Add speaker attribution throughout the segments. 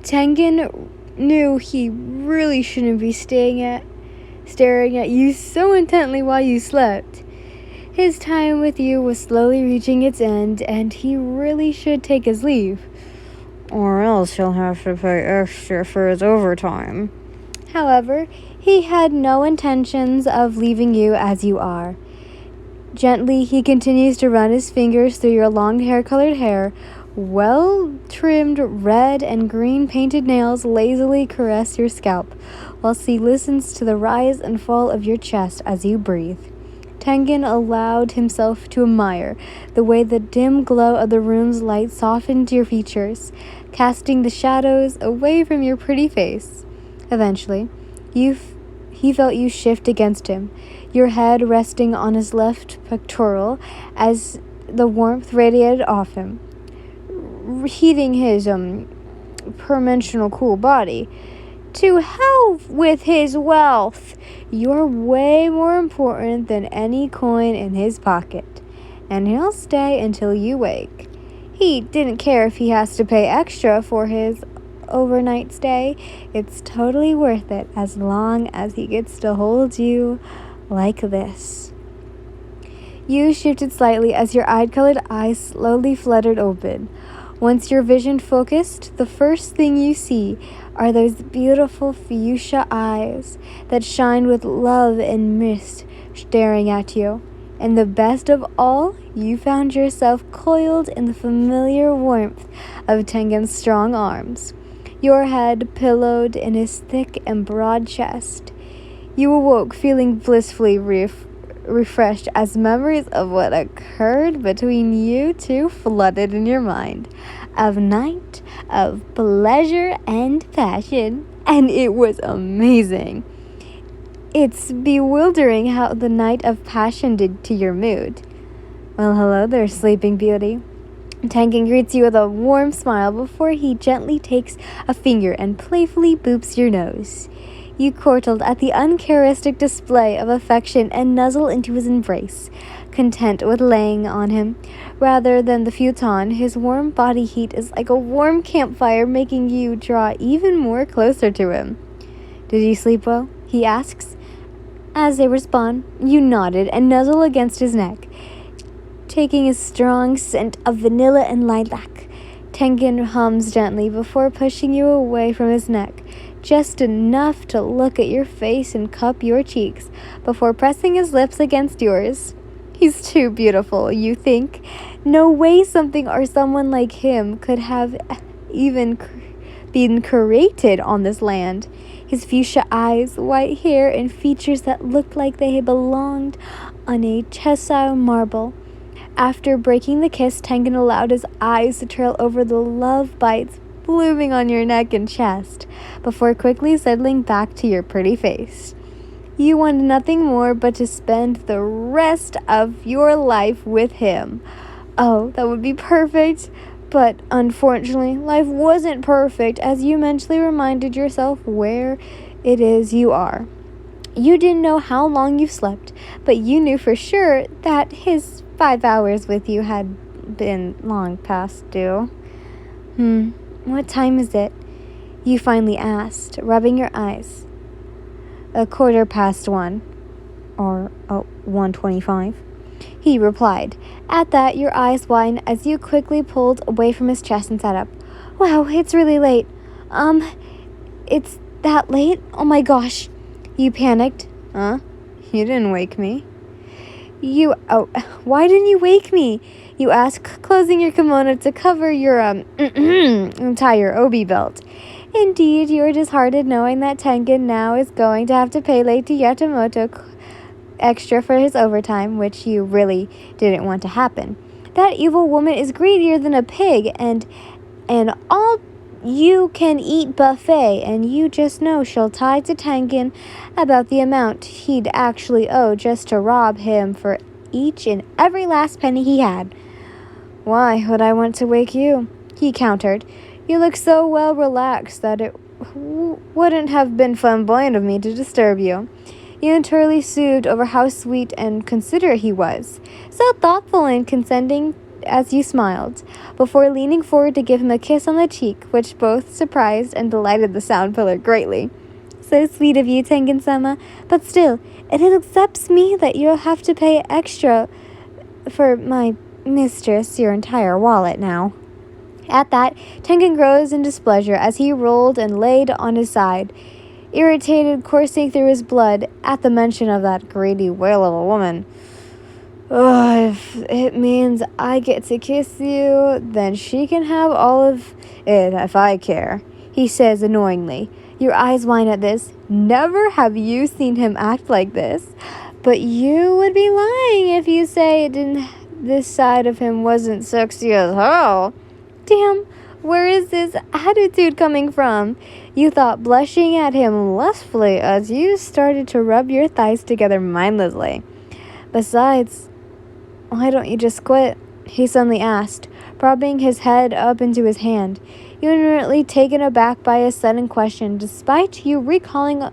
Speaker 1: Tengen knew he really shouldn't be staring at you so intently while you slept. His time with you was slowly reaching its end, and he really should take his leave. Or else he'll have to pay extra for his overtime. However, he had no intentions of leaving you as you are. Gently, he continues to run his fingers through your long hair-colored hair. Well-trimmed red and green painted nails lazily caress your scalp, whilst he listens to the rise and fall of your chest as you breathe. Tengen allowed himself to admire the way the dim glow of the room's light softened your features, casting the shadows away from your pretty face. Eventually, he felt you shift against him, your head resting on his left pectoral as the warmth radiated off him, heating his dimensional cool body. To hell with his wealth! You're way more important than any coin in his pocket, and he'll stay until you wake. He didn't care if he has to pay extra for his overnight stay. It's totally worth it as long as he gets to hold you like this. You shifted slightly as your eye-colored eyes slowly fluttered open. Once your vision focused, the first thing you see are those beautiful fuchsia eyes that shine with love and mist staring at you. And the best of all, you found yourself coiled in the familiar warmth of Tengen's strong arms, your head pillowed in his thick and broad chest. You awoke feeling blissfully refreshed as memories of what occurred between you two flooded in your mind. Of night, of pleasure and passion, and it was amazing. It's bewildering how the night of passion did to your mood. Well, hello there, Sleeping Beauty. Tengen greets you with a warm smile before he gently takes a finger and playfully boops your nose. You chortled at the uncharacteristic display of affection and nuzzle into his embrace, content with laying on him. Rather than the futon, his warm body heat is like a warm campfire, making you draw even more closer to him. Did you sleep well? He asks. As they respond, you nodded and nuzzle against his neck, taking his strong scent of vanilla and lilac. Tengen hums gently before pushing you away from his neck, just enough to look at your face and cup your cheeks before pressing his lips against yours. He's too beautiful, you think. No way something or someone like him could have even been created on this land. His fuchsia eyes, white hair, and features that looked like they had belonged on a Cheshire marble. After breaking the kiss, Tengen allowed his eyes to trail over the love bites blooming on your neck and chest, before quickly settling back to your pretty face. You wanted nothing more but to spend the rest of your life with him. Oh, that would be perfect. But unfortunately, life wasn't perfect, as you mentally reminded yourself where it is you are. You didn't know how long you slept, but you knew for sure that his 5 hours with you had been long past due. What time is it? You finally asked, rubbing your eyes. 1:15, or 1:25. He replied. At that, your eyes widened as you quickly pulled away from his chest and sat up. Wow, it's really late. It's that late? Oh my gosh. You panicked. Huh? You didn't wake me. Why didn't you wake me? You asked, closing your kimono to cover your, entire obi belt. Indeed, you were disheartened knowing that Tengen now is going to have to pay Lady Yatamoto extra for his overtime, which you really didn't want to happen. That evil woman is greedier than a pig, and all you can eat buffet, and you just know she'll tie to Tengen about the amount he'd actually owe just to rob him for each and every last penny he had. Why would I want to wake you? He countered. You look so well relaxed that it wouldn't have been flamboyant of me to disturb you. You entirely soothed over how sweet and considerate he was, so thoughtful and condescending as you smiled, before leaning forward to give him a kiss on the cheek, which both surprised and delighted the sound pillar greatly. So sweet of you, Tengen-sama, but still, it accepts me that you'll have to pay extra for my mistress your entire wallet now. At that, Tengen grows in displeasure as he rolled and laid on his side, irritated coursing through his blood at the mention of that greedy whale of a woman. Oh, if it means I get to kiss you, then she can have all of it if I care, he says annoyingly. Your eyes widen at this. Never have you seen him act like this. But you would be lying if you say this side of him wasn't sexy as hell. Damn, where is this attitude coming from? You thought, blushing at him lustfully as you started to rub your thighs together mindlessly. Besides, why don't you just quit? He suddenly asked, propping his head up into his hand. You were immediately taken aback by his sudden question, despite you recalling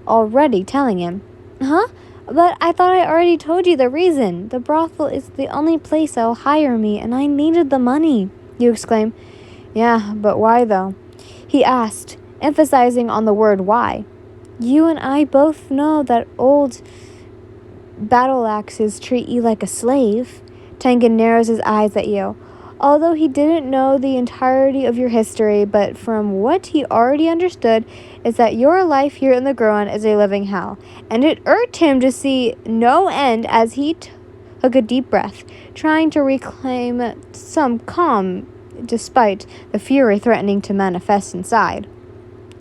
Speaker 1: already telling him. Huh? But I thought I already told you the reason. The brothel is the only place that'll hire me, and I needed the money, you exclaim. Yeah, but why though? He asked, emphasizing on the word why. You and I both know that old battle axes treat you like a slave. Tengen narrows his eyes at you. Although he didn't know the entirety of your history, but from what he already understood is that your life here in the Groan is a living hell, and it irked him to see no end as he took a deep breath, trying to reclaim some calm despite the fury threatening to manifest inside.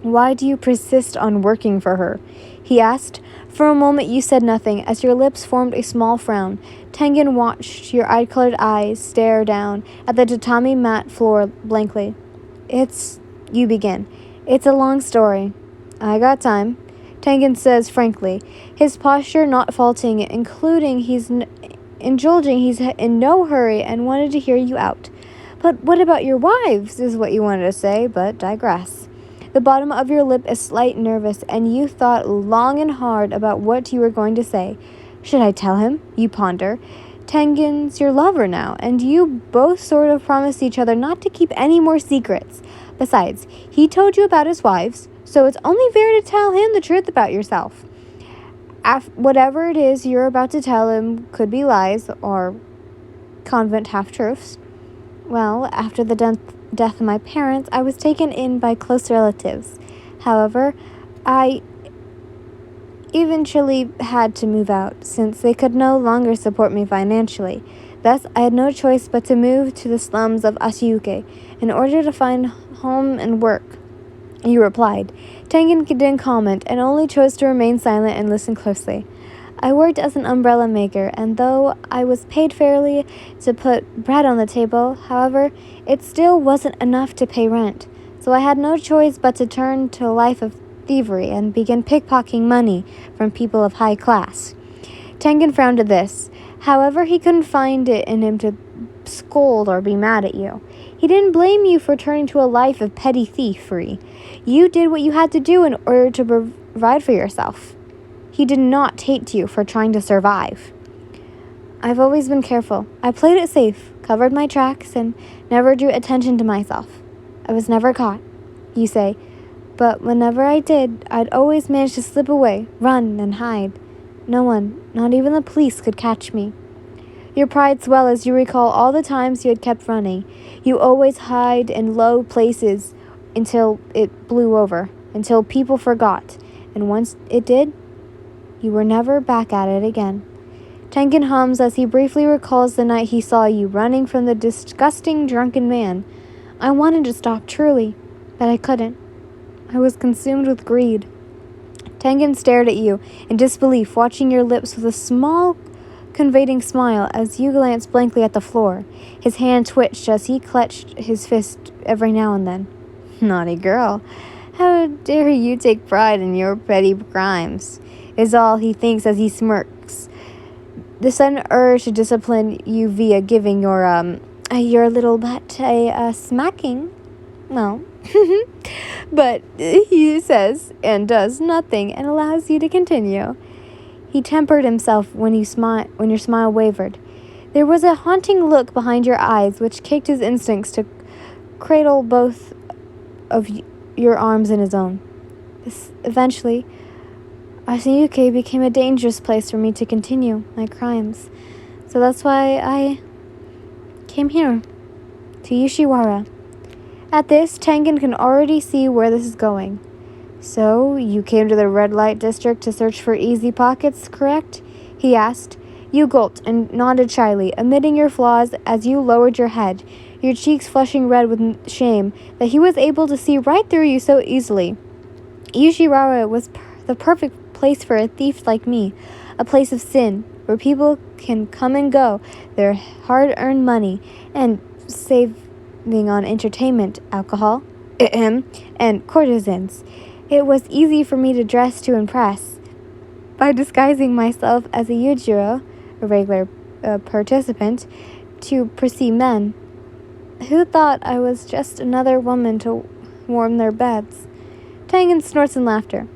Speaker 1: Why do you persist on working for her? He asked. For a moment you said nothing, as your lips formed a small frown. Tengen watched your eye-colored eyes stare down at the tatami mat floor blankly. You begin. It's a long story. I got time, Tengen says frankly, his posture not faltering, including he's in no hurry and wanted to hear you out. But what about your wives, is what you wanted to say, but digress. The bottom of your lip is slight nervous, and you thought long and hard about what you were going to say. Should I tell him? You ponder. Tengen's your lover now, and you both sort of promised each other not to keep any more secrets. Besides, he told you about his wives, so it's only fair to tell him the truth about yourself. Whatever it is you're about to tell him could be lies or convent half-truths. Well, after the death of my parents, I was taken in by close relatives. However, I eventually had to move out, since they could no longer support me financially. Thus, I had no choice but to move to the slums of Ashiuke in order to find home and work. You replied. Tengen didn't comment and only chose to remain silent and listen closely. I worked as an umbrella maker, and though I was paid fairly to put bread on the table, however, it still wasn't enough to pay rent. So I had no choice but to turn to a life of thievery and begin pickpocketing money from people of high class. Tengen frowned at this. However, he couldn't find it in him to scold or be mad at you. He didn't blame you for turning to a life of petty thievery. You did what you had to do in order to provide for yourself. He did not hate you for trying to survive. I've always been careful. I played it safe, covered my tracks, and never drew attention to myself. I was never caught, you say, but whenever I did, I'd always manage to slip away, run, and hide. No one, not even the police, could catch me. Your pride swells as you recall all the times you had kept running. You always hide in low places until it blew over, until people forgot, and once it did, you were never back at it again. Tengen hums as he briefly recalls the night he saw you running from the disgusting drunken man. I wanted to stop, truly, but I couldn't. I was consumed with greed. Tengen stared at you in disbelief, watching your lips with a small, conveying smile as you glanced blankly at the floor. His hand twitched as he clenched his fist every now and then. Naughty girl. How dare you take pride in your petty crimes, is all he thinks as he smirks. The sudden urge to discipline you via giving your little butt a smacking. Well, but he says and does nothing and allows you to continue. He tempered himself when your smile wavered. There was a haunting look behind your eyes which kicked his instincts to cradle both of your arms in his own. Eventually, Asayuki became a dangerous place for me to continue my crimes. So that's why I came here, to Yoshiwara. At this, Tengen can already see where this is going. So, you came to the red light district to search for easy pockets, correct? He asked. You gulped and nodded shyly, admitting your flaws as you lowered your head, your cheeks flushing red with shame that he was able to see right through you so easily. Yoshiwara was the perfect place for a thief like me, a place of sin, where people can come and go, their hard-earned money, and saving on entertainment, alcohol, and courtesans. It was easy for me to dress to impress. By disguising myself as a Yujiro, a regular participant, to pursue men who thought I was just another woman to warm their beds. Tengen snorts in laughter.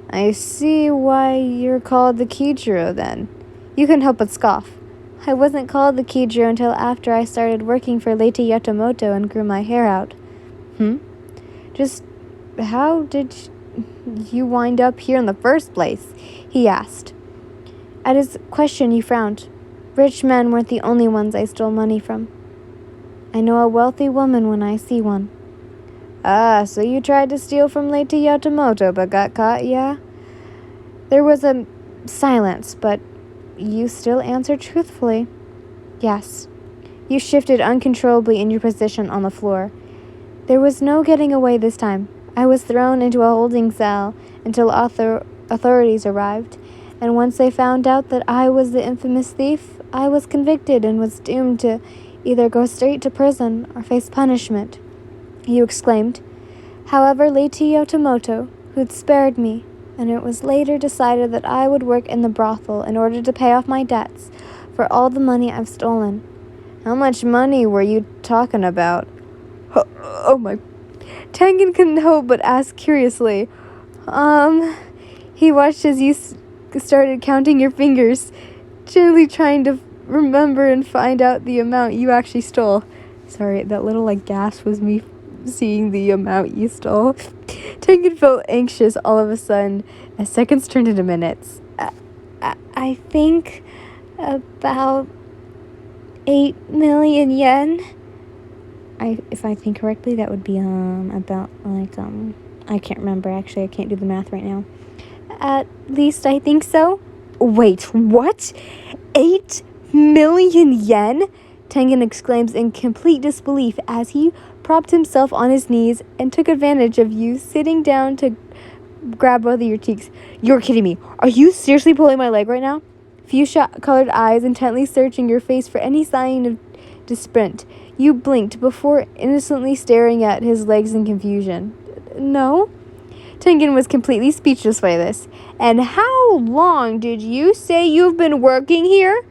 Speaker 1: I see why you're called the Kijiro then. You couldn't help but scoff. I wasn't called the Kijiro until after I started working for Lady Yatamoto and grew my hair out. Just how did you wind up here in the first place? He asked. At his question, he frowned. Rich men weren't the only ones I stole money from. I know a wealthy woman when I see one. Ah, so you tried to steal from Lady Yatamoto but got caught, yeah? There was a silence, but you still answered truthfully. Yes. You shifted uncontrollably in your position on the floor. There was no getting away this time. I was thrown into a holding cell until authorities arrived, and once they found out that I was the infamous thief, I was convicted and was doomed to either go straight to prison or face punishment. You exclaimed. However, Lady Yatamoto, who'd spared me, and it was later decided that I would work in the brothel in order to pay off my debts for all the money I've stolen. How much money were you talking about? Oh my... Tengen couldn't help but ask curiously. He watched as you started counting your fingers, generally trying to remember and find out the amount you actually stole. Sorry, that little gasp was me seeing the amount you stole. Tengen felt anxious all of a sudden as seconds turned into minutes. I think about 8 million yen. If I think correctly, that would be about I can't remember actually. I can't do the math right now. At least I think so. Wait, what? 8 million yen? Tengen exclaims in complete disbelief as he propped himself on his knees and took advantage of you sitting down to grab both of your cheeks. You're kidding me. Are you seriously pulling my leg right now? Fuchsia-colored eyes intently searching your face for any sign of dissent. You blinked before innocently staring at his legs in confusion. No? Tengen was completely speechless by this. And how long did you say you've been working here?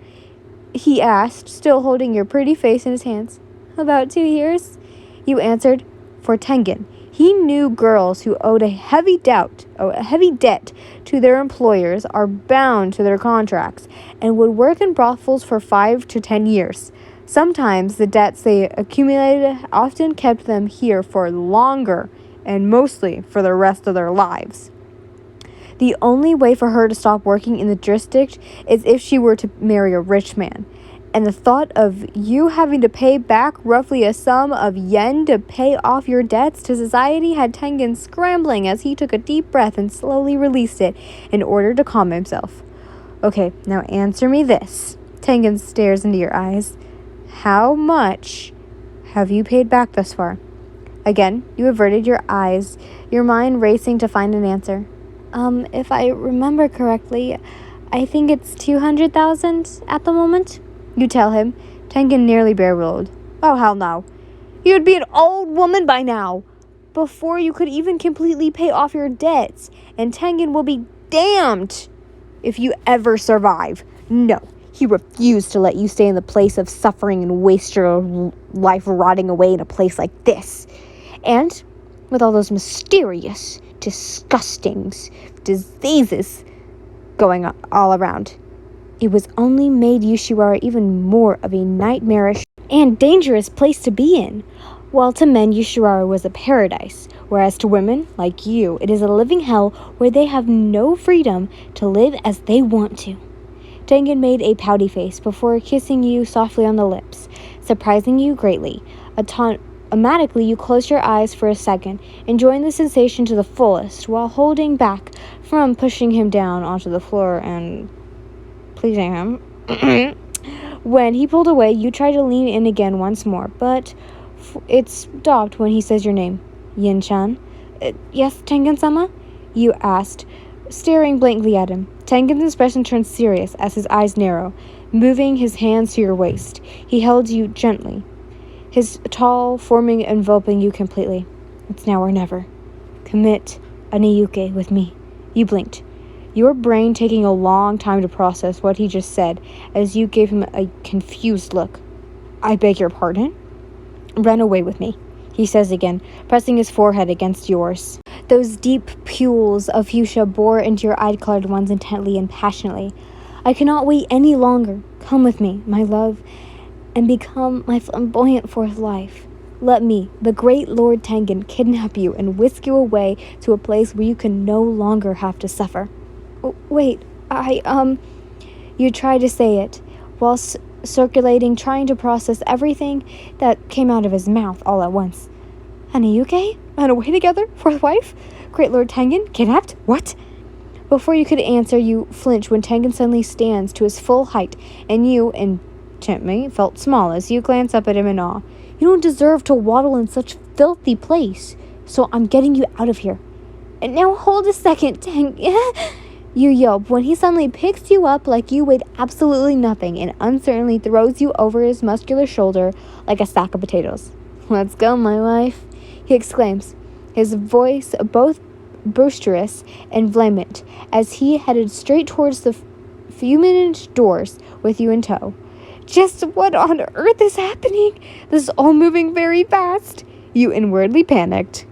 Speaker 1: He asked, still holding your pretty face in his hands. About 2 years. You answered. For Tengen, he knew girls who owed a heavy debt to their employers are bound to their contracts and would work in brothels for 5 to 10 years. Sometimes the debts they accumulated often kept them here for longer and mostly for the rest of their lives. The only way for her to stop working in the district is if she were to marry a rich man. And the thought of you having to pay back roughly a sum of yen to pay off your debts to society had Tengen scrambling as he took a deep breath and slowly released it in order to calm himself. Okay, now answer me this. Tengen stares into your eyes. How much have you paid back thus far? Again, you averted your eyes, your mind racing to find an answer. If I remember correctly, I think it's 200,000 at the moment. You tell him. Tengen nearly bare-willed. Oh, hell no. You'd be an old woman by now, before you could even completely pay off your debts, and Tengen will be damned if you ever survive. No, he refused to let you stay in the place of suffering and waste your life rotting away in a place like this. And with all those mysterious, disgusting diseases going all around. It was only made Yushiwara even more of a nightmarish and dangerous place to be in. While to men, Yushiwara was a paradise, whereas to women, like you, it is a living hell where they have no freedom to live as they want to. Tengen made a pouty face before kissing you softly on the lips, surprising you greatly. Automatically, you closed your eyes for a second, enjoying the sensation to the fullest, while holding back from pushing him down onto the floor and pleasing him. When he pulled away, you tried to lean in again once more, but it stopped when he says your name. Yin-chan? Yes, Tengen-sama? You asked, staring blankly at him. Tengen's expression turned serious as his eyes narrow, moving his hands to your waist. He held you gently, his tall forming enveloping you completely. It's now or never. Commit a Niyuke with me. You blinked, your brain taking a long time to process what he just said as you gave him a confused look. I beg your pardon? Run away with me, he says again, pressing his forehead against yours. Those deep pools of fuchsia bore into your eye-colored ones intently and passionately. I cannot wait any longer. Come with me, my love, and become my flamboyant fourth life. Let me, the great Lord Tengen, kidnap you and whisk you away to a place where you can no longer have to suffer. Wait, You tried to say it, while circulating, trying to process everything that came out of his mouth all at once. Hanayuke? Run away together? Fourth wife? Great Lord Tengen? Kidnapped? What? Before you could answer, you flinch when Tengen suddenly stands to his full height, and you, instantly, felt small as you glance up at him in awe. You don't deserve to waddle in such filthy place, so I'm getting you out of here. And now hold a second, Tengen. You yelp when he suddenly picks you up like you weighed absolutely nothing and uncertainly throws you over his muscular shoulder like a sack of potatoes. Let's go, my wife, he exclaims, his voice both boisterous and vehement, as he headed straight towards the fulminant doors with you in tow. Just what on earth is happening? This is all moving very fast. You inwardly panicked.